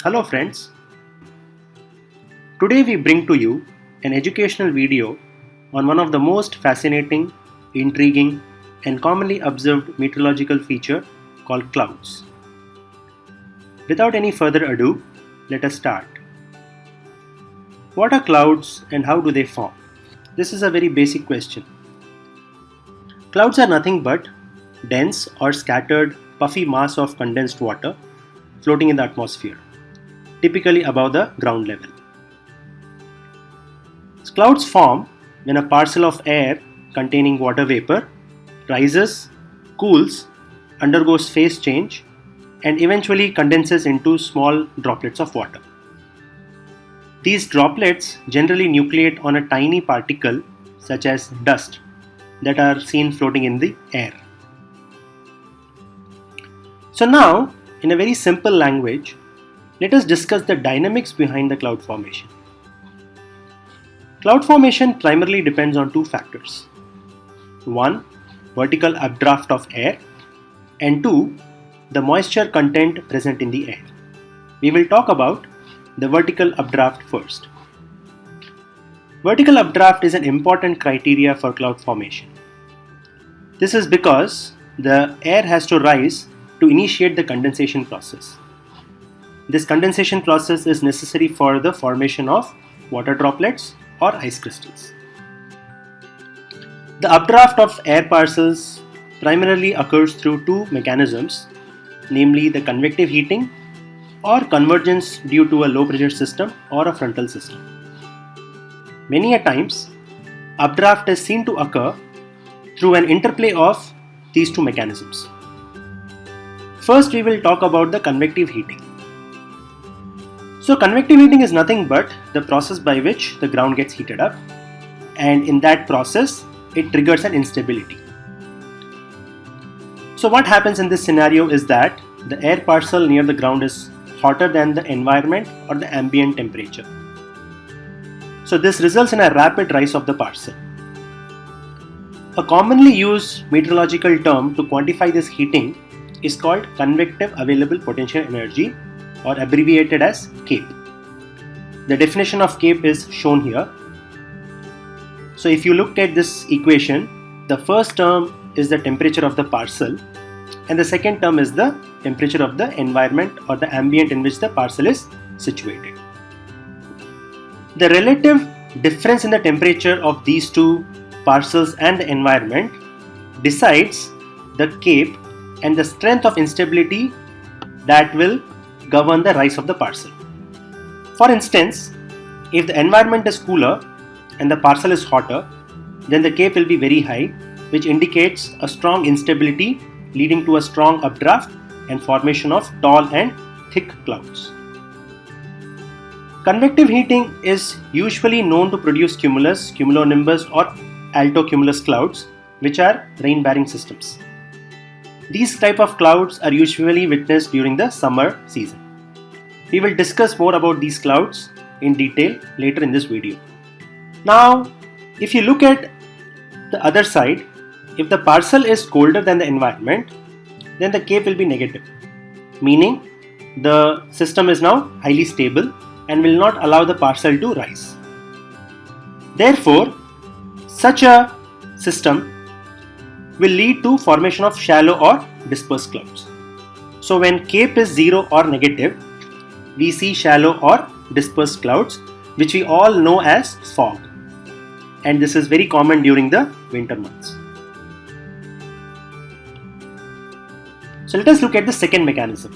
Hello friends, today we bring to you an educational video on one of the most fascinating, intriguing and commonly observed meteorological feature called clouds. Without any further ado, let us start. What are clouds and how do they form? This is a very basic question. Clouds are nothing but dense or scattered puffy mass of condensed water floating in the atmosphere, typically above the ground level. Clouds form when a parcel of air containing water vapor rises, cools, undergoes phase change, and eventually condenses into small droplets of water. These droplets generally nucleate on a tiny particle such as dust that are seen floating in the air. So now, in a very simple language, let us discuss the dynamics behind the cloud formation. Cloud formation primarily depends on two factors. One, vertical updraft of air, and two, the moisture content present in the air. We will talk about the vertical updraft first. Vertical updraft is an important criteria for cloud formation. This is because the air has to rise to initiate the condensation process. This condensation process is necessary for the formation of water droplets or ice crystals. The updraft of air parcels primarily occurs through two mechanisms, namely the convective heating or convergence due to a low pressure system or a frontal system. Many a times, updraft is seen to occur through an interplay of these two mechanisms. First, we will talk about the convective heating. So convective heating is nothing but the process by which the ground gets heated up, and in that process it triggers an instability. So what happens in this scenario is that the air parcel near the ground is hotter than the environment or the ambient temperature. So this results in a rapid rise of the parcel. A commonly used meteorological term to quantify this heating is called convective available potential energy, or abbreviated as CAPE. The definition of CAPE is shown here. So if you look at this equation, the first term is the temperature of the parcel and the second term is the temperature of the environment or the ambient in which the parcel is situated. The relative difference in the temperature of these two parcels and the environment decides the CAPE and the strength of instability that will govern the rise of the parcel. For instance, if the environment is cooler and the parcel is hotter, then the CAPE will be very high, which indicates a strong instability leading to a strong updraft and formation of tall and thick clouds. Convective heating is usually known to produce cumulus, cumulonimbus or altocumulus clouds, which are rain-bearing systems. These type of clouds are usually witnessed during the summer season. We will discuss more about these clouds in detail later in this video. Now, if you look at the other side, if the parcel is colder than the environment, then the CAPE will be negative, meaning the system is now highly stable and will not allow the parcel to rise. Therefore, such a system will lead to formation of shallow or dispersed clouds. So when CAPE is 0 or negative, we see shallow or dispersed clouds, which we all know as fog. And this is very common during the winter months. So let us look at the second mechanism.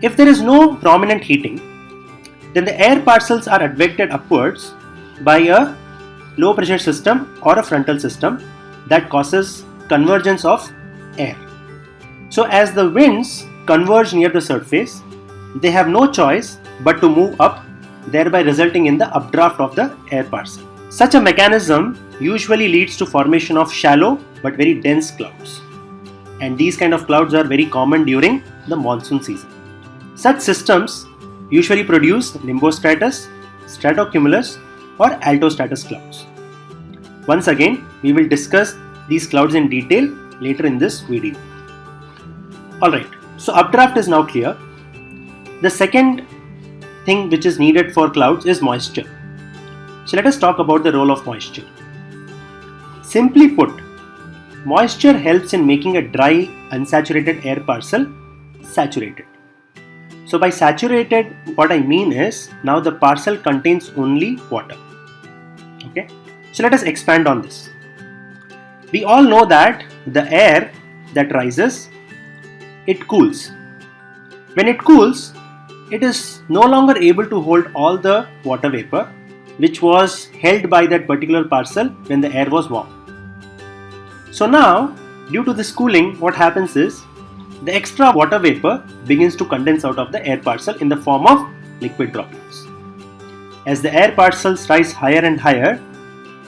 If there is no prominent heating, then the air parcels are advected upwards by a low pressure system or a frontal system that causes convergence of air. So as the winds converge near the surface, they have no choice but to move up, thereby resulting in the updraft of the air parcel. Such a mechanism usually leads to formation of shallow but very dense clouds. And these kind of clouds are very common during the monsoon season. Such systems usually produce nimbostratus, stratocumulus or altostratus clouds. Once again, we will discuss these clouds in detail later in this video. Alright, so updraft is now clear. The second thing which is needed for clouds is moisture. So let us talk about the role of moisture. Simply put, moisture helps in making a dry, unsaturated air parcel saturated. So by saturated, what I mean is now the parcel contains only water. Okay. So let us expand on this. We all know that the air that rises, it cools. When it cools, it is no longer able to hold all the water vapor which was held by that particular parcel when the air was warm. So now, due to this cooling, what happens is the extra water vapor begins to condense out of the air parcel in the form of liquid droplets. As the air parcels rise higher and higher,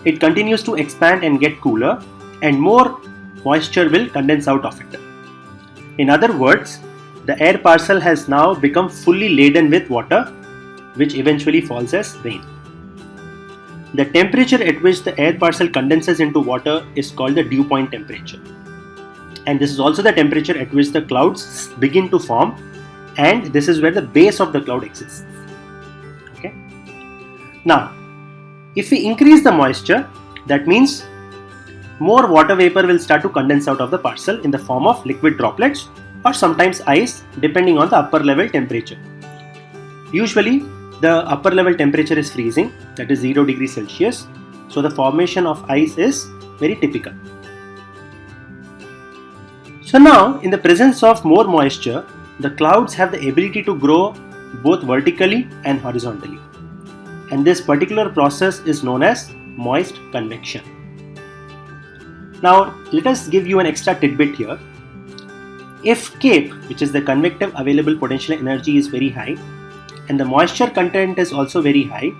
it continues to expand and get cooler, and more moisture will condense out of it. In other words, the air parcel has now become fully laden with water, which eventually falls as rain. The temperature at which the air parcel condenses into water is called the dew point temperature. And this is also the temperature at which the clouds begin to form, and this is where the base of the cloud exists. Okay. Now, if we increase the moisture, that means more water vapor will start to condense out of the parcel in the form of liquid droplets or sometimes ice, depending on the upper level temperature. Usually, the upper level temperature is freezing, that is 0 degrees Celsius. So the formation of ice is very typical. So now, in the presence of more moisture, the clouds have the ability to grow both vertically and horizontally. And this particular process is known as moist convection. Now, let us give you an extra tidbit here. If Kp, which is the convective available potential energy, is very high and the moisture content is also very high,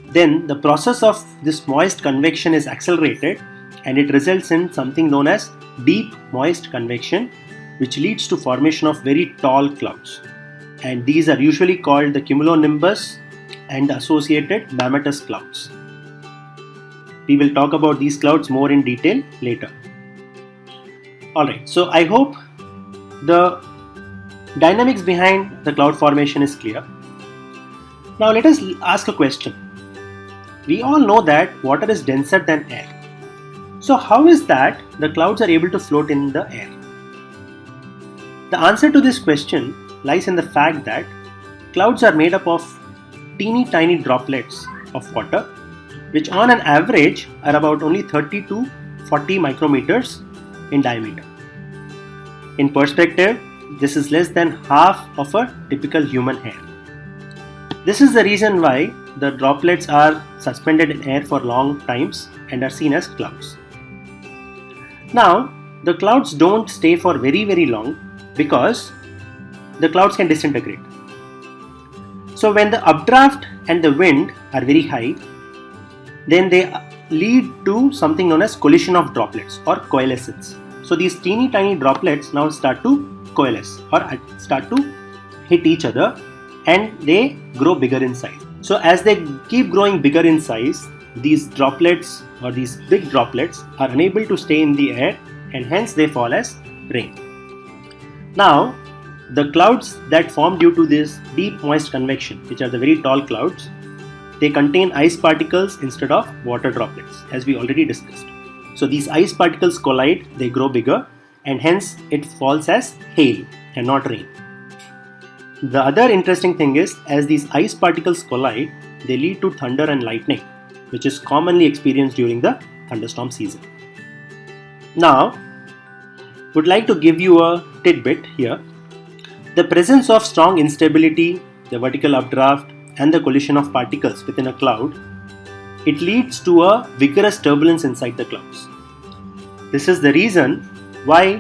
then the process of this moist convection is accelerated and it results in something known as deep moist convection, which leads to formation of very tall clouds. And these are usually called the cumulonimbus and associated mammatus clouds. We will talk about these clouds more in detail later. Alright, so I hope the dynamics behind the cloud formation is clear. Now let us ask a question. We all know that water is denser than air. So how is that the clouds are able to float in the air? The answer to this question lies in the fact that clouds are made up of teeny tiny droplets of water, which on an average are about only 30 to 40 micrometers in diameter. In perspective, this is less than half of a typical human hair. This is the reason why the droplets are suspended in air for long times and are seen as clouds. Now, the clouds don't stay for very long because the clouds can disintegrate. So when the updraft and the wind are very high, then they lead to something known as collision of droplets or coalescence. So these teeny tiny droplets now start to coalesce or start to hit each other and they grow bigger in size. So as they keep growing bigger in size, these droplets or these big droplets are unable to stay in the air and hence they fall as rain. Now, the clouds that form due to this deep moist convection, which are the very tall clouds, they contain ice particles instead of water droplets, as we already discussed. So these ice particles collide, they grow bigger, and hence it falls as hail and not rain. The other interesting thing is, as these ice particles collide, they lead to thunder and lightning, which is commonly experienced during the thunderstorm season. Now, would like to give you a tidbit here. The presence of strong instability, the vertical updraft, and the collision of particles within a cloud, it leads to a vigorous turbulence inside the clouds. This is the reason why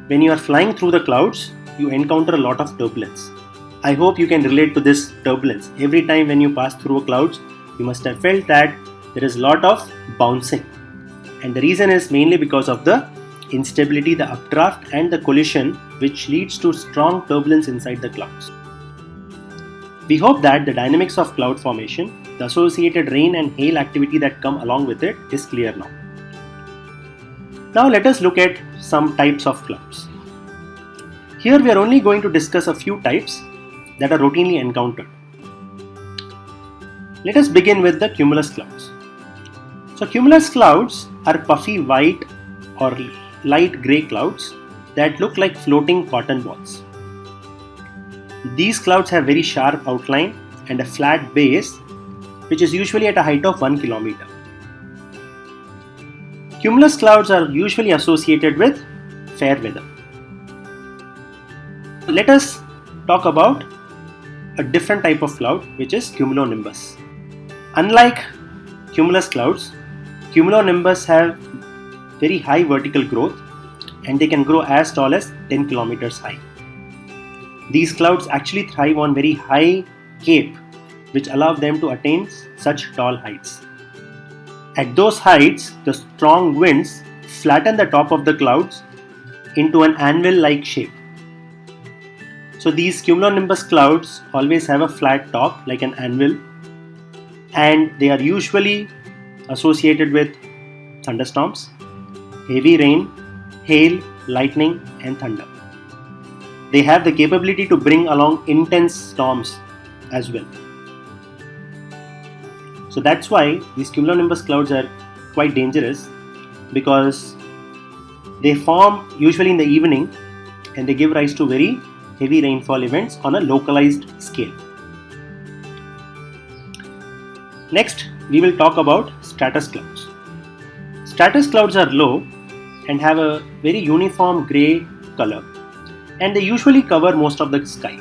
when you are flying through the clouds, you encounter a lot of turbulence. I hope you can relate to this turbulence. Every time when you pass through clouds, you must have felt that there is a lot of bouncing. And the reason is mainly because of the instability, the updraft and the collision, which leads to strong turbulence inside the clouds. We hope that the dynamics of cloud formation, the associated rain and hail activity that come along with it is clear now. Now let us look at some types of clouds. Here we are only going to discuss a few types, that are routinely encountered. Let us begin with the cumulus clouds. So cumulus clouds are puffy white or light grey clouds that look like floating cotton balls. These clouds have very sharp outline and a flat base, which is usually at a height of 1 kilometer. Cumulus clouds are usually associated with fair weather. Let us talk about a different type of cloud, which is cumulonimbus. Unlike cumulus clouds, cumulonimbus have very high vertical growth and they can grow as tall as 10 kilometers high. These clouds actually thrive on very high cape, which allow them to attain such tall heights. At those heights, the strong winds flatten the top of the clouds into an anvil-like shape. So these cumulonimbus clouds always have a flat top like an anvil, and they are usually associated with thunderstorms, heavy rain, hail, lightning and thunder. They have the capability to bring along intense storms as well. So that's why these cumulonimbus clouds are quite dangerous, because they form usually in the evening and they give rise to very heavy rainfall events on a localized scale. Next, we will talk about stratus clouds. Stratus clouds are low and have a very uniform grey color, and they usually cover most of the sky.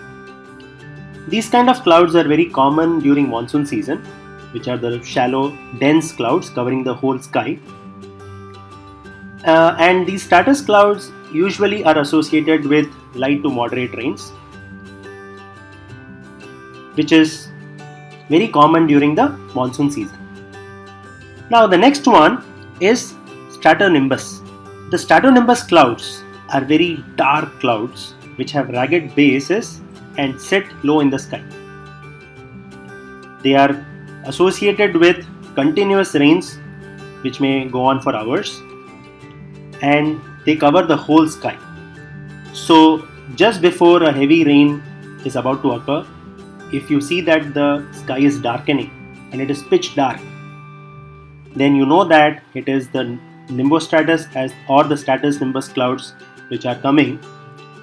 These kind of clouds are very common during monsoon season, which are the shallow, dense clouds covering the whole sky. And these stratus clouds usually are associated with light to moderate rains, which is very common during the monsoon season. Now the next one is stratonimbus. The stratonimbus clouds are very dark clouds which have ragged bases and sit low in the sky. They are associated with continuous rains which may go on for hours, and they cover the whole sky. So just before a heavy rain is about to occur, if you see that the sky is darkening and it is pitch dark, then you know that it is the nimbostratus or the stratus nimbus clouds which are coming,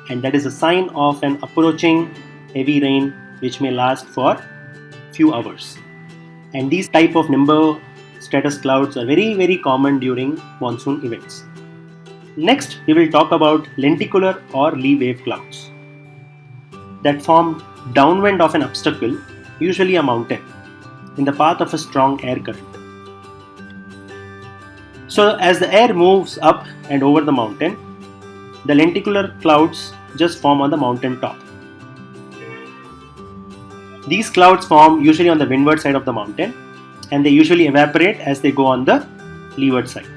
and that is a sign of an approaching heavy rain which may last for few hours. And these type of nimbostratus clouds are very common during monsoon events. Next, we will talk about lenticular or lee wave clouds that form downwind of an obstacle, usually a mountain, in the path of a strong air current. So as the air moves up and over the mountain, the lenticular clouds just form on the mountain top. These clouds form usually on the windward side of the mountain, and they usually evaporate as they go on the leeward side.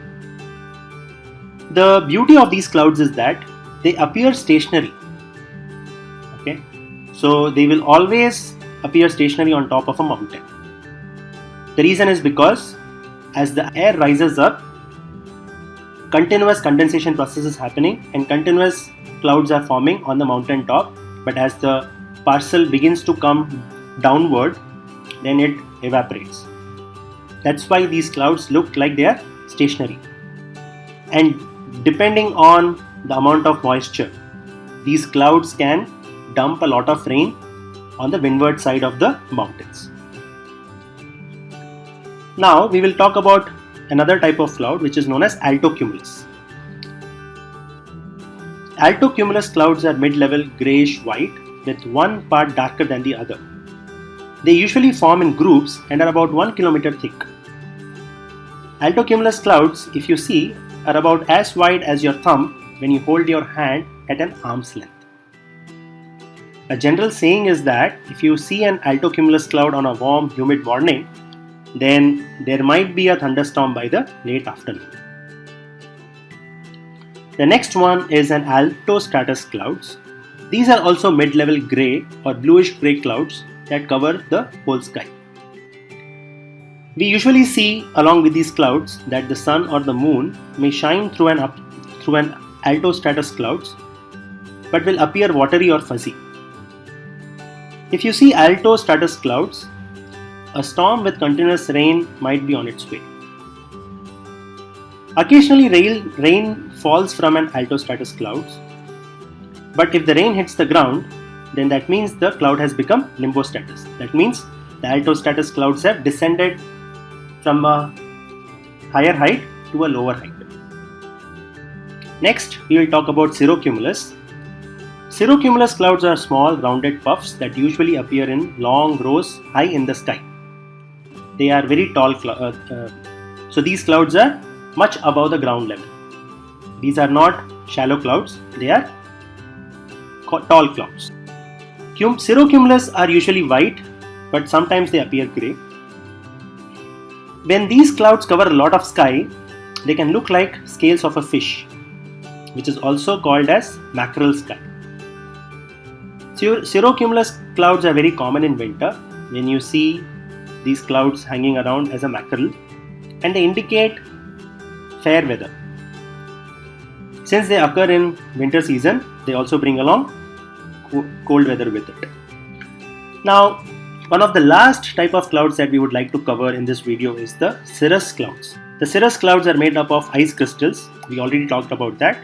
The beauty of these clouds is that they appear stationary. Okay, so they will always appear stationary on top of a mountain. The reason is because as the air rises up, continuous condensation process is happening and continuous clouds are forming on the mountain top, but as the parcel begins to come downward, then it evaporates. That's why these clouds look like they are stationary. And depending on the amount of moisture, these clouds can dump a lot of rain on the windward side of the mountains. Now we will talk about another type of cloud which is known as altocumulus. Altocumulus clouds are mid-level greyish white with one part darker than the other. They usually form in groups and are about 1 kilometer thick. Altocumulus clouds, if you see, are about as wide as your thumb when you hold your hand at an arm's length. A general saying is that if you see an altocumulus cloud on a warm, humid morning, then there might be a thunderstorm by the late afternoon. The next one is an altostratus clouds. These are also mid-level grey or bluish grey clouds that cover the whole sky. We usually see along with these clouds that the sun or the moon may shine through an altostratus clouds, but will appear watery or fuzzy. If you see alto stratus clouds, a storm with continuous rain might be on its way. Occasionally rain falls from an alto stratus clouds, but if the rain hits the ground, then that means the cloud has become limbostratus. That means the alto stratus clouds have descended from a higher height to a lower height. Next, we will talk about cirrocumulus. Cirrocumulus clouds are small rounded puffs that usually appear in long rows high in the sky. They are very tall, so these clouds are much above the ground level. These are not shallow clouds, they are tall clouds. Cirrocumulus are usually white, but sometimes they appear grey. When these clouds cover a lot of sky, they can look like scales of a fish, which is also called as mackerel sky. Cirrocumulus clouds are very common in winter when you see these clouds hanging around as a mackerel, and they indicate fair weather. Since they occur in winter season, they also bring along cold weather with it. Now, one of the last type of clouds that we would like to cover in this video is the cirrus clouds. The cirrus clouds are made up of ice crystals. We already talked about that.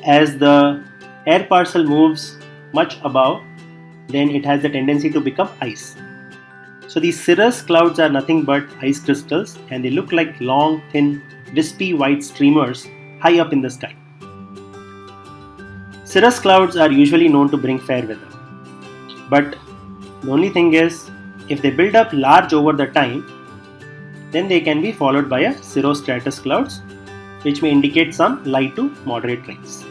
As the air parcel moves much above, then it has the tendency to become ice. So these cirrus clouds are nothing but ice crystals, and they look like long, thin, wispy white streamers high up in the sky. Cirrus clouds are usually known to bring fair weather. But the only thing is, if they build up large over the time, then they can be followed by a cirrostratus clouds, which may indicate some light to moderate rains.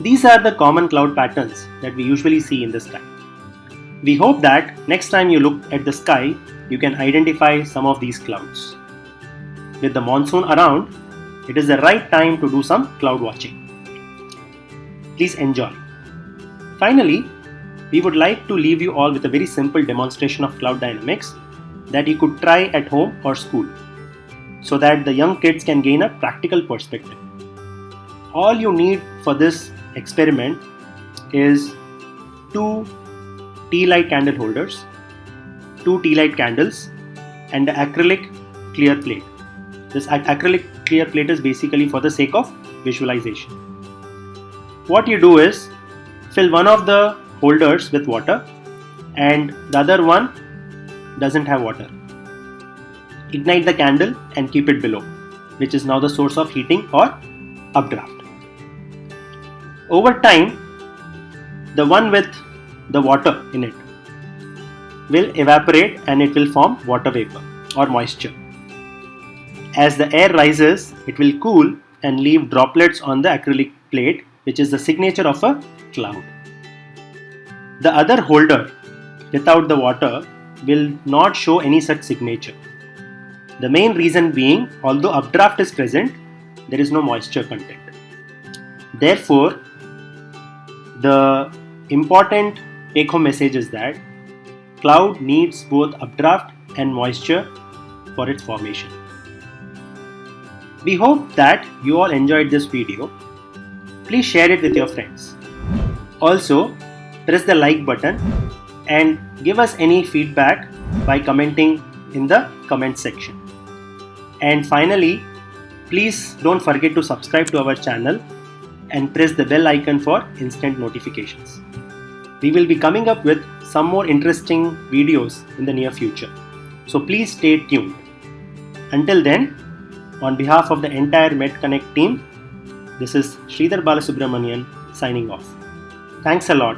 These are the common cloud patterns that we usually see in the sky. We hope that next time you look at the sky, you can identify some of these clouds. With the monsoon around, it is the right time to do some cloud watching. Please enjoy. Finally, we would like to leave you all with a very simple demonstration of cloud dynamics that you could try at home or school, so that the young kids can gain a practical perspective. All you need for this experiment is 2 tea light candle holders, 2 tea light candles, and the acrylic clear plate. This acrylic clear plate is basically for the sake of visualization. What you do is fill one of the holders with water and the other one doesn't have water. Ignite the candle and keep it below, which is now the source of heating or updraft. Over time, the one with the water in it will evaporate and it will form water vapor or moisture. As the air rises, it will cool and leave droplets on the acrylic plate, which is the signature of a cloud. The other holder without the water will not show any such signature. The main reason being, although updraft is present, there is no moisture content. Therefore, the important take-home message is that cloud needs both updraft and moisture for its formation. We hope that you all enjoyed this video. Please share it with your friends. Also, press the like button and give us any feedback by commenting in the comment section. And finally, please don't forget to subscribe to our channel and press the bell icon for instant notifications. We will be coming up with some more interesting videos in the near future. So please stay tuned. Until then, on behalf of the entire MedConnect team, this is Sridhar Balasubramanian signing off. Thanks a lot.